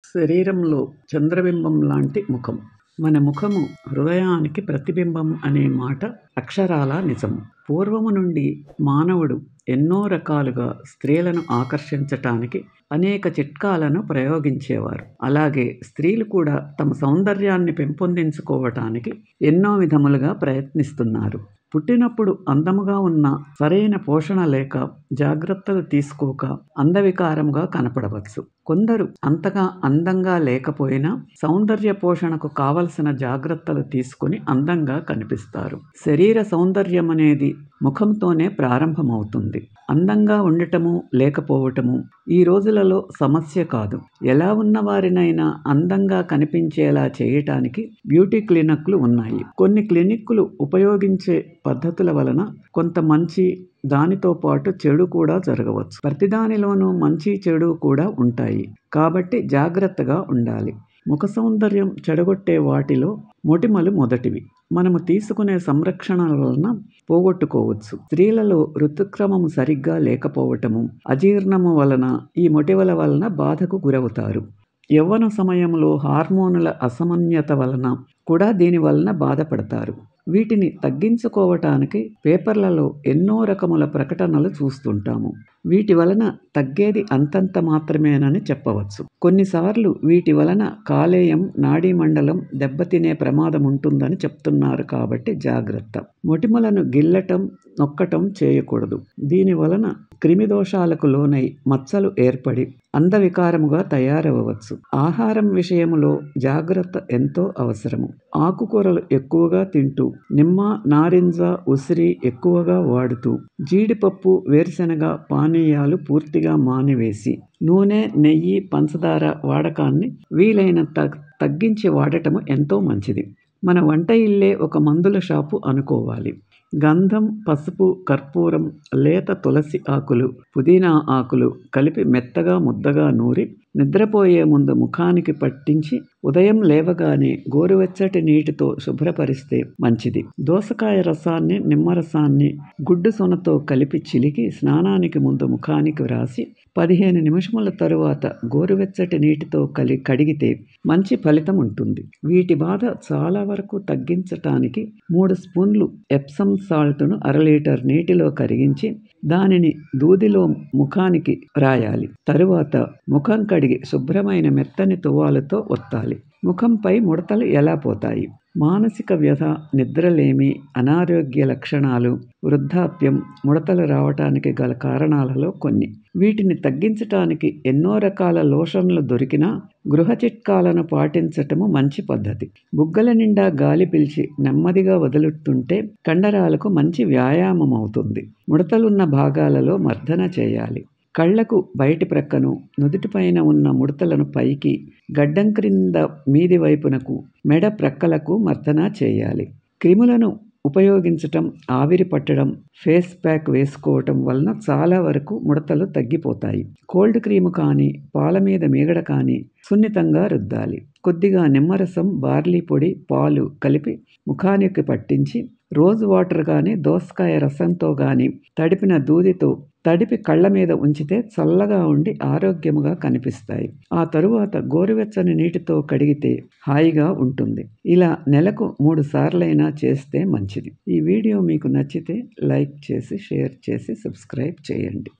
శరీరంలో చంద్రబింబం లాంటి ముఖం. మన ముఖము హృదయానికి ప్రతిబింబం అనే మాట అక్షరాలా నిజం. పూర్వము నుండి మానవుడు ఎన్నో రకాలుగా స్త్రీలను ఆకర్షించటానికి అనేక చిట్కాలను ప్రయోగించేవారు. అలాగే స్త్రీలు కూడా తమ సౌందర్యాన్ని పెంపొందించుకోవటానికి ఎన్నో విధములుగా ప్రయత్నిస్తున్నారు. పుట్టినప్పుడు అందముగా ఉన్న సరైన పోషణ లేక జాగ్రత్తలు తీసుకోక అందవికారంగా కనపడవచ్చు. కొందరు అంతగా అందంగా లేకపోయినా సౌందర్య పోషణకు కావలసిన జాగ్రత్తలు తీసుకుని అందంగా కనిపిస్తారు. శరీర సౌందర్యం అనేది ముఖంతోనే ప్రారంభమవుతుంది. అందంగా ఉండటము లేకపోవటము ఈ రోజులలో సమస్య కాదు. ఎలా ఉన్న వారినైనా అందంగా కనిపించేలా చేయటానికి బ్యూటీ క్లినిక్లు ఉన్నాయి. కొన్ని క్లినిక్లు ఉపయోగించే పద్ధతుల వలన కొంత మంచి దానితో పాటు చెడు కూడా జరగవచ్చు. ప్రతిదానిలోనూ మంచి చెడు కూడా ఉంటాయి. కాబట్టి జాగ్రత్తగా ఉండాలి. ముఖ సౌందర్యం చెడగొట్టే వాటిలో మొటిమలు మొదటివి. మనము తీసుకునే సంరక్షణల వలన పోగొట్టుకోవచ్చు. స్త్రీలలో ఋతుక్రమము సరిగ్గా లేకపోవటము, అజీర్ణము వలన ఈ మొటిమల వలన బాధకు గురవుతారు. యవ్వన సమయంలో హార్మోనుల అసమన్యత వలన కూడా దీని వలన బాధపడతారు. వీటిని తగ్గించుకోవటానికి పేపర్లలో ఎన్నో రకముల ప్రకటనలు చూస్తుంటాము. వీటి వలన తగ్గేది అంతంత మాత్రమేనని చెప్పవచ్చు. కొన్నిసార్లు వీటి వలన కాలేయం, నాడీ మండలం దెబ్బతినే ప్రమాదం ఉంటుందని చెప్తున్నారు. కాబట్టి జాగ్రత్త. మొటిమలను గిల్లటం, నొక్కటం చేయకూడదు. దీని వలన క్రిమిదోషాలకు లోనై మచ్చలు ఏర్పడి అందవికారముగా తయారవవచ్చు. ఆహారం విషయంలో జాగ్రత్త ఎంతో అవసరము. ఆకుకూరలు ఎక్కువగా తింటూ, నిమ్మ, నారింజ, ఉసిరి ఎక్కువగా వాడుతూ, జీడిపప్పు, వేరుశెనగ పానీయాలు పూర్తిగా మానివేసి, నూనె, నెయ్యి, పంచదార వాడకాన్ని వీలైనంత తగ్గించి వాడటము ఎంతో మంచిది. మన వంట ఇల్లే ఒక మందుల షాపు అనుకోవాలి. గంధం, పసుపు, కర్పూరం, లేత తులసి ఆకులు, పుదీనా ఆకులు కలిపి మెత్తగా ముద్దగా నూరి నిద్రపోయే ముందు ముఖానికి పట్టించి ఉదయం లేవగానే గోరువెచ్చటి నీటితో శుభ్రపరిస్తే మంచిది. దోసకాయ రసాన్ని, నిమ్మరసాన్ని గుడ్డు సొనతో కలిపి చిలికి స్నానానికి ముందు ముఖానికి వ్రాసి 15 నిమిషముల తరువాత గోరువెచ్చటి నీటితో కడిగితే మంచి ఫలితం ఉంటుంది. వీటి బాధ చాలా వరకు తగ్గించటానికి 3 స్పూన్లు ఎప్సమ్ సాల్ట్ను 1/2 లీటర్ నీటిలో కరిగించి దానిని దూదిలో ముఖానికి రాయాలి. తరువాత ముఖం కడిగి శుభ్రమైన మెత్తని తువ్వాలుతో ఒత్తాలి. ముఖంపై ముడతలు ఎలా పోతాయి? మానసిక వ్యధ, నిద్రలేమి, అనారోగ్య లక్షణాలు, వృద్ధాప్యం ముడతలు రావటానికి గల కారణాలలో కొన్ని. వీటిని తగ్గించటానికి ఎన్నో రకాల లోషన్లు దొరికినా గృహ చిట్కాలను పాటించటము మంచి పద్ధతి. బుగ్గల నిండా గాలి పీల్చి నెమ్మదిగా వదులుతుంటే కండరాలకు మంచి వ్యాయామం అవుతుంది. ముడతలున్న భాగాలలో మర్దన చేయాలి. కళ్లకు బయటి ప్రక్కను, నుదుటిపైన ఉన్న ముడతలను పైకి, గడ్డం క్రింద మీది వైపునకు, మెడ ప్రక్కలకు మర్దన చేయాలి. క్రిములను ఉపయోగించటం, ఆవిరి పట్టడం, ఫేస్ ప్యాక్ వేసుకోవటం వలన చాలా వరకు ముడతలు తగ్గిపోతాయి. కోల్డ్ క్రీము కానీ, పాల మీద మీగడ కానీ సున్నితంగా రుద్దాలి. కొద్దిగా నిమ్మరసం, బార్లీ పొడి, పాలు కలిపి ముఖానికి పట్టించి రోజ్ వాటర్ కానీ, దోసకాయ రసంతో కానీ తడిపిన దూదితో తడిపి కళ్ళ మీద ఉంచితే చల్లగా ఉండి ఆరోగ్యముగా కనిపిస్తాయి. ఆ తరువాత గోరువెచ్చని నీటితో కడిగితే హాయిగా ఉంటుంది. ఇలా నెలకు 3 సార్లైనా చేస్తే మంచిది. ఈ వీడియో మీకు నచ్చితే లైక్ చేసి, షేర్ చేసి, సబ్స్క్రైబ్ చేయండి.